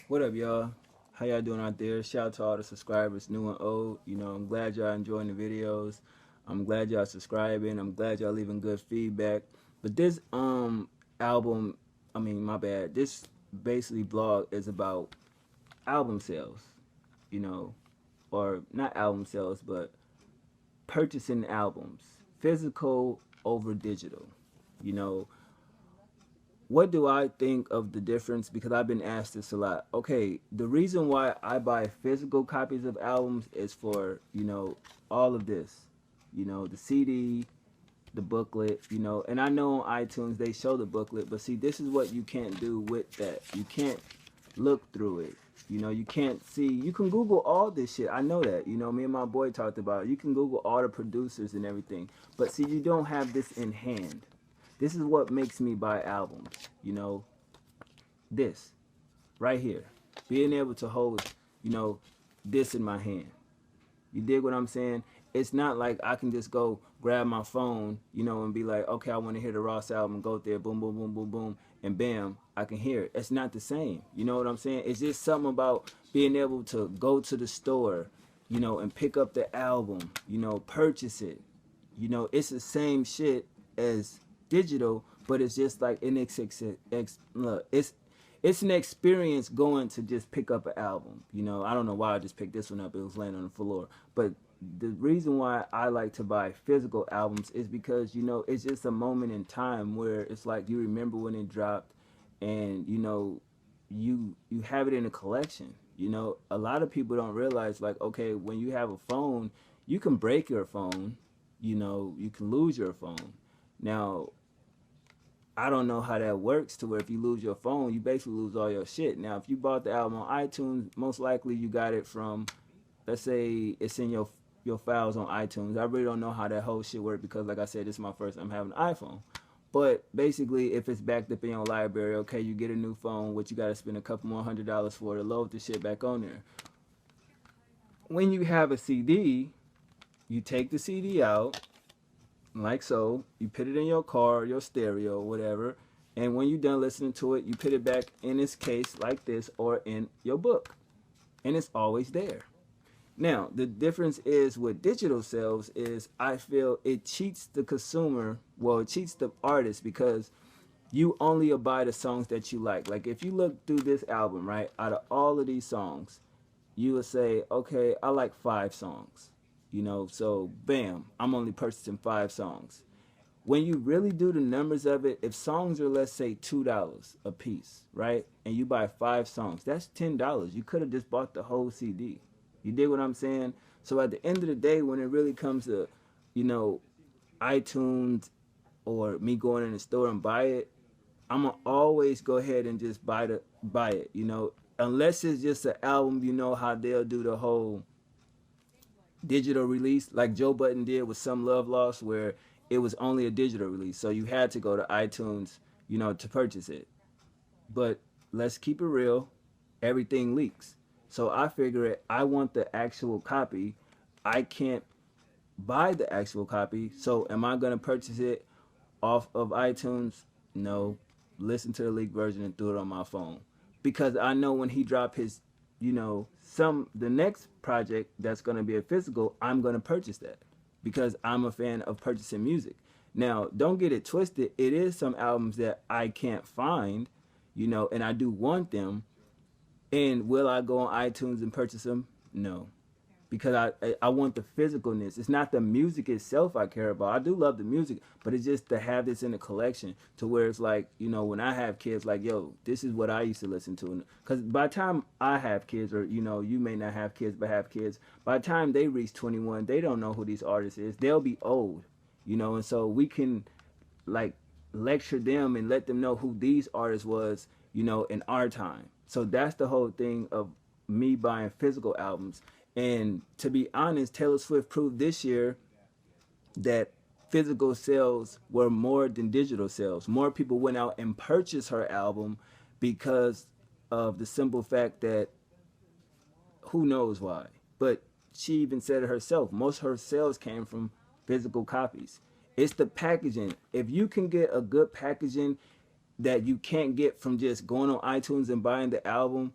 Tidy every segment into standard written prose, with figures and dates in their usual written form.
What up, y'all? How y'all doing out there? Shout out to all the subscribers, new and old. I'm glad y'all enjoying the videos. I'm glad y'all subscribing. I'm glad y'all leaving good feedback. But this album, I mean, my bad. This basically vlog is about album sales, you know, or not album sales, but purchasing albums, physical over digital. You know, what do I think of the difference? Because I've been asked this a lot. Okay, the reason why I buy physical copies of albums is for, all of this. The CD, the booklet, and I know on iTunes they show the booklet, but see, this is what you can't do with that. You can't look through it. You can't see. You can Google all this shit. I know that. Me and my boy talked about it. You can Google all the producers and everything. But see, you don't have this in hand. This is what makes me buy albums. This right here. Being able to hold, this in my hand. You dig what I'm saying? It's not like I can just go grab my phone, and be like, okay, I want to hear the Ross album, go there, boom, boom, boom, boom, boom, and bam, I can hear it. It's not the same. You know what I'm saying? It's just something about being able to go to the store, and pick up the album, purchase it. It's the same shit as digital, but it's just like look, it's an experience going to just pick up an album. I don't know why I just picked this one up. It was laying on the floor. But the reason why I like to buy physical albums is because, it's just a moment in time where it's like you remember when it dropped, and, you have it in a collection. A lot of people don't realize, like, okay, when you have a phone, you can break your phone, you can lose your phone. Now, I don't know how that works to where if you lose your phone, you basically lose all your shit. Now, if you bought the album on iTunes, most likely you got it from, let's say it's in your files on iTunes. I really don't know how that whole shit works because, like I said, this is my first time having an iPhone. But basically, if it's backed up in your library, okay, you get a new phone, which you got to spend a couple more $100 for to load the shit back on there. When you have a CD, you take the CD out, like so. You put it in your car, your stereo, whatever. And when you're done listening to it, you put it back in its case like this or in your book. And it's always there. Now, the difference is with digital sales is I feel it cheats the consumer. Well, it cheats the artist because you only buy the songs that you like. Like if you look through this album, right, out of all of these songs, you would say, okay, I like 5 songs. So bam, I'm only purchasing 5 songs. When you really do the numbers of it, if songs are, let's say, $2 a piece, right, and you buy 5 songs, that's $10. You could have just bought the whole CD. You dig what I'm saying? So at the end of the day, when it really comes to, iTunes or me going in the store and buy it, I'm gonna always go ahead and just buy it. Unless it's just an album. How they'll do the whole digital release like Joe Budden did with Some Love Lost, where it was only a digital release, so you had to go to iTunes, to purchase it. But let's keep it real, everything leaks. So I figure I want the actual copy. I can't buy the actual copy, so am I going to purchase it off of iTunes? No. Listen to the leaked version and do it on my phone, because I know when he dropped his, the next project that's going to be a physical, I'm going to purchase that because I'm a fan of purchasing music. Now, don't get it twisted. It is some albums that I can't find, and I do want them. And will I go on iTunes and purchase them? No, because I want the physicalness. It's not the music itself I care about. I do love the music, but it's just to have this in the collection to where it's like, when I have kids, like, yo, this is what I used to listen to. Because by the time I have kids, or, you may not have kids, but have kids, by the time they reach 21, they don't know who these artists is. They'll be old, and so we can, like, lecture them and let them know who these artists was, in our time. So that's the whole thing of me buying physical albums. And to be honest, Taylor Swift proved this year that physical sales were more than digital sales. More people went out and purchased her album because of the simple fact that, who knows why, but she even said it herself, most of her sales came from physical copies. It's the packaging. If you can get a good packaging that you can't get from just going on iTunes and buying the album,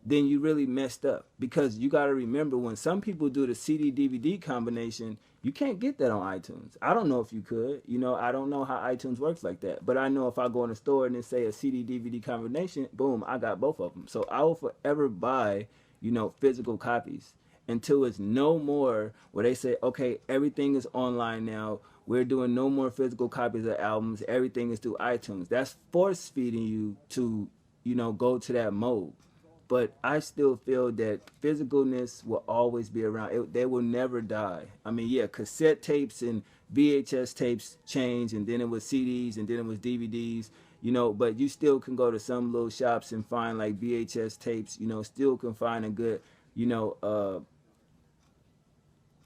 then you really messed up. Because you got to remember, when some people do the CD DVD combination, you can't get that on iTunes. I don't know if you could. You know, I don't know how iTunes works like that. But I know if I go in the store and then say a CD DVD combination, boom, I got both of them. So I will forever buy, you know, physical copies until it's no more where they say, okay, everything is online now. We're doing no more physical copies of albums. Everything is through iTunes. That's force feeding you to, you know, go to that mode. But I still feel that physicalness will always be around. They will never die. I mean, yeah, cassette tapes and VHS tapes changed, and then it was CDs, and then it was DVDs, you know, but you still can go to some little shops and find like VHS tapes, you know, still can find a good, you know,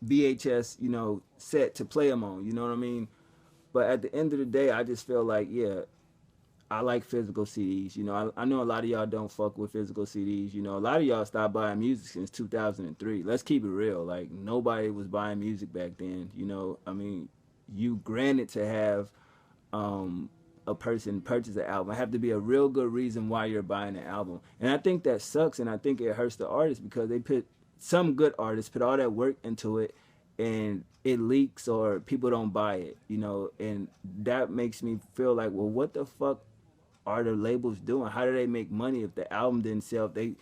VHS, you know, set to play them on, you know what I mean? But at the end of the day, I just feel like, yeah, I like physical CDs. You know, I know a lot of y'all don't fuck with physical CDs. You know, a lot of y'all stopped buying music since 2003. Let's keep it real. Like, nobody was buying music back then. You know, I mean, you granted to have a person purchase an album. It have to be a real good reason why you're buying an album. And I think that sucks, and I think it hurts the artist, because they put, some good artists put all that work into it, and it leaks or people don't buy it, you know, and that makes me feel like, well, what the fuck are the labels doing? How do they make money if the album didn't sell? If they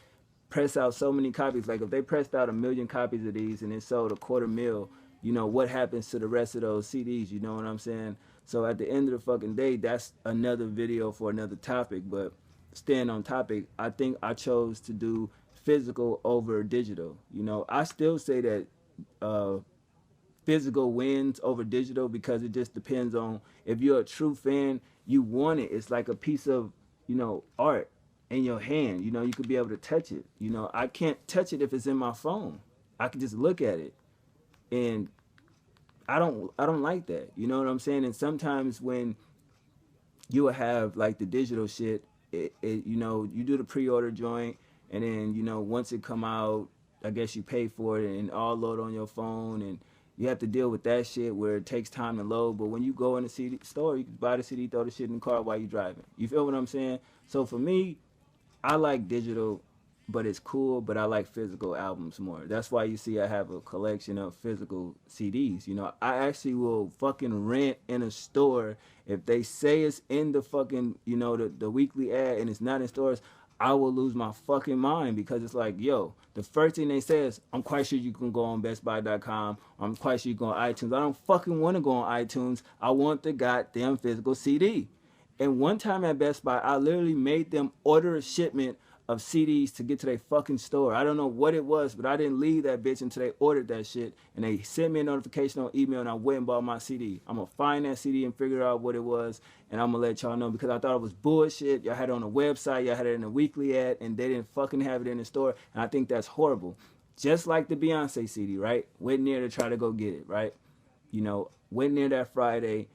press out so many copies, like if they pressed out 1 million copies of these and it sold 250,000, you know, what happens to the rest of those CDs? You know what I'm saying? So at the end of the fucking day, that's another video for another topic. But staying on topic, I think I chose to do physical over digital. You know, I still say that physical wins over digital, because it just depends on, if you're a true fan, you want it. It's like a piece of, you know, art in your hand. You know, you could be able to touch it. You know, I can't touch it if it's in my phone. I can just look at it, and I don't like that. You know what I'm saying? And sometimes when you will have like the digital shit, you know, you do the pre-order joint, and then, you know, once it come out, I guess you pay for it and all load on your phone, and you have to deal with that shit where it takes time to load. But when you go in the CD store, you can buy the CD, throw the shit in the car while you're driving. You feel what I'm saying? So for me, I like digital, but it's cool, but I like physical albums more. That's why you see I have a collection of physical CDs. You know, I actually will fucking rent in a store. If they say it's in the fucking, you know, the weekly ad and it's not in stores, I will lose my fucking mind, because it's like, yo, the first thing they say is, I'm quite sure you can go on bestbuy.com. I'm quite sure you can go on iTunes. I don't fucking want to go on iTunes. I want the goddamn physical CD. And one time at Best Buy, I literally made them order a shipment of CDs to get to their fucking store. I don't know what it was, but I didn't leave that bitch until they ordered that shit. And they sent me a notification on email, and I went and bought my CD. I'm going to find that CD and figure out what it was, and I'm going to let y'all know, because I thought it was bullshit. Y'all had it on the website, y'all had it in the weekly ad, and they didn't fucking have it in the store. And I think that's horrible. Just like the Beyonce CD, right? Went near to try to go get it, right? You know, went near that Friday,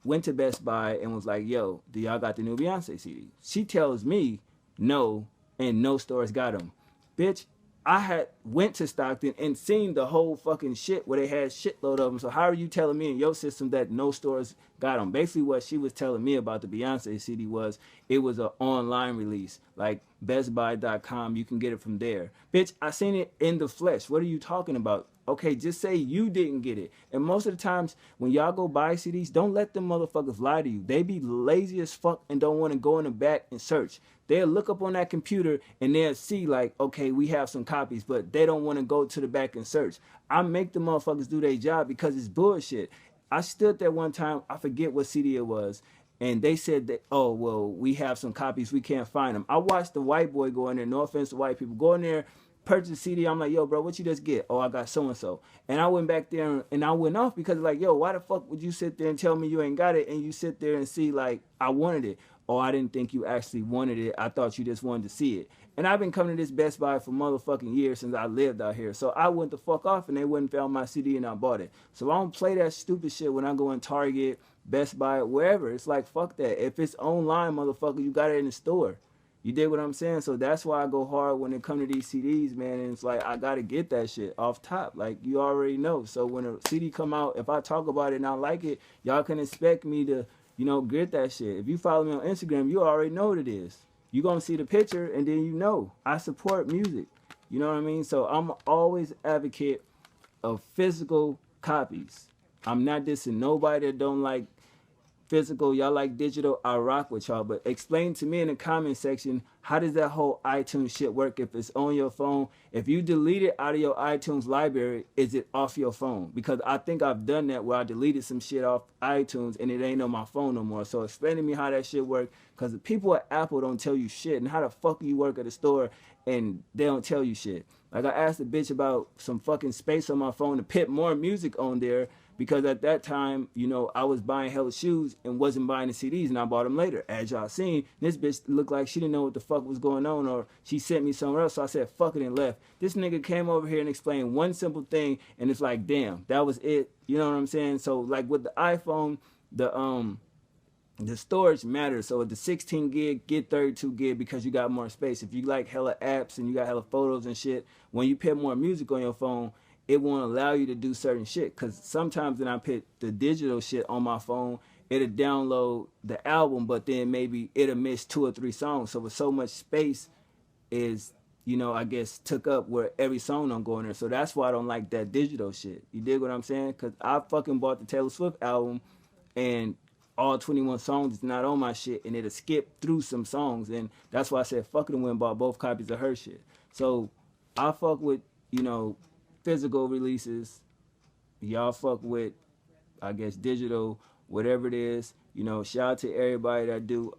went to Best Buy and was like, yo, do y'all got the new Beyonce CD? She tells me no, and no stores got them. Bitch, I had went to Stockton and seen the whole fucking shit where they had shitload of them. So how are you telling me in your system that no stores got them? Basically what she was telling me about the Beyonce CD was, it was an online release, like bestbuy.com. You can get it from there. Bitch, I seen it in the flesh. What are you talking about? Okay, just say you didn't get it. And most of the times when y'all go buy CDs, don't let them motherfuckers lie to you. They be lazy as fuck and don't want to go in the back and search. They'll look up on that computer and they'll see like, okay, we have some copies, but they don't want to go to the back and search. I make the motherfuckers do their job because it's bullshit. I stood there one time, I forget what CD it was, and they said that, oh, well, we have some copies, we can't find them. I watched the white boy go in there, no offense to white people, go in there, purchase a CD. I'm like, yo, bro, what you just get? Oh, I got so-and-so. And I went back there and I went off because like, yo, why the fuck would you sit there and tell me you ain't got it, and you sit there and see like, I wanted it. Oh, I didn't think you actually wanted it. I thought you just wanted to see it. And I've been coming to this Best Buy for motherfucking years since I lived out here. So I went the fuck off and they wouldn't found my CD and I bought it. So I don't play that stupid shit when I go in Target, Best Buy, wherever. It's like, fuck that. If it's online, motherfucker, you got it in the store. You dig what I'm saying? So that's why I go hard when it come to these CDs, man. And it's like, I got to get that shit off top. Like, you already know. So when a CD come out, if I talk about it and I like it, y'all can expect me to, you know, get that shit. If you follow me on Instagram, you already know what it is. You gonna see the picture and then you know I support music. You know what I mean? So I'm always advocate of physical copies. I'm not dissing nobody that don't like physical, y'all like digital, I rock with y'all. But explain to me in the comment section, how does that whole iTunes shit work if it's on your phone? If you delete it out of your iTunes library, is it off your phone? Because I think I've done that where I deleted some shit off iTunes and it ain't on my phone no more. So explain to me how that shit work. Because the people at Apple don't tell you shit. And how the fuck you work at a store and they don't tell you shit? Like I asked a bitch about some fucking space on my phone to put more music on there, because at that time, you know, I was buying hella shoes and wasn't buying the CDs, and I bought them later. As y'all seen, this bitch looked like she didn't know what the fuck was going on, or she sent me somewhere else, so I said fuck it and left. This nigga came over here and explained one simple thing, and it's like, damn, that was it. You know what I'm saying? So like with the iPhone, the storage matters. So the 16 gig, get 32 gig because you got more space. If you like hella apps and you got hella photos and shit, when you put more music on your phone, it won't allow you to do certain shit. Because sometimes when I put the digital shit on my phone, it'll download the album, but then maybe it'll miss 2 or 3 songs. So with so much space is, you know, I guess took up where every song don't go in there. So that's why I don't like that digital shit. You dig what I'm saying? Because I fucking bought the Taylor Swift album and all 21 songs is not on my shit, and it'll skip through some songs. And that's why I said fuck it and went and bought both copies of her shit. So I fuck with, you know, physical releases. Y'all fuck with, I guess, digital, whatever it is. You know, shout out to everybody that do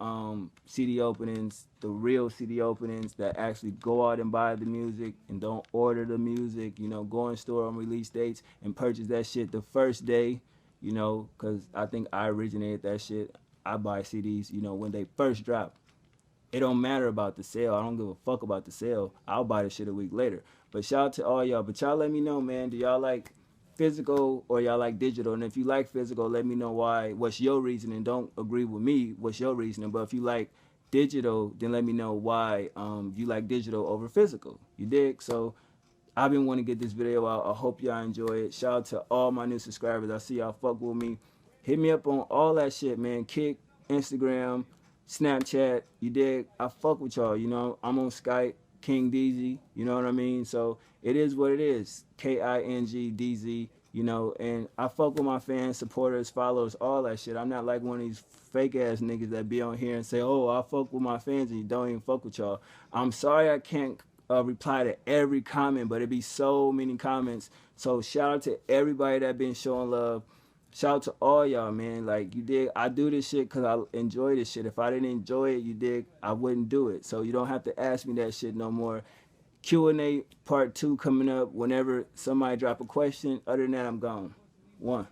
CD openings, the real CD openings that actually go out and buy the music and don't order the music. You know, go in store on release dates and purchase that shit the first day. You know, because I think I originated that shit. I buy CDs, you know, when they first drop. It don't matter about the sale. I don't give a fuck about the sale. I'll buy the shit a week later. But shout out to all y'all. But y'all let me know, man. Do y'all like physical or y'all like digital? And if you like physical, let me know why. What's your reasoning? Don't agree with me. What's your reasoning? But if you like digital, then let me know why you like digital over physical. You dig? So I've been wanting to get this video out. I hope y'all enjoy it. Shout out to all my new subscribers. I see y'all fuck with me. Hit me up on all that shit, man. Kick, Instagram, Snapchat. You dig? I fuck with y'all. You know, I'm on Skype, King DZ. You know what I mean? So it is what it is. KINGDZ. You know, and I fuck with my fans, supporters, followers, all that shit. I'm not like one of these fake ass niggas that be on here and say, oh, I fuck with my fans and you don't even fuck with y'all. I'm sorry I can't reply to every comment, but it be so many comments. So shout out to everybody that been showing love. Shout out to all y'all, man. Like, you dig? I do this shit because I enjoy this shit. If I didn't enjoy it, you dig, I wouldn't do it. So you don't have to ask me that shit no more. Q&A part 2 coming up whenever somebody drop a question. Other than that, I'm gone. 1.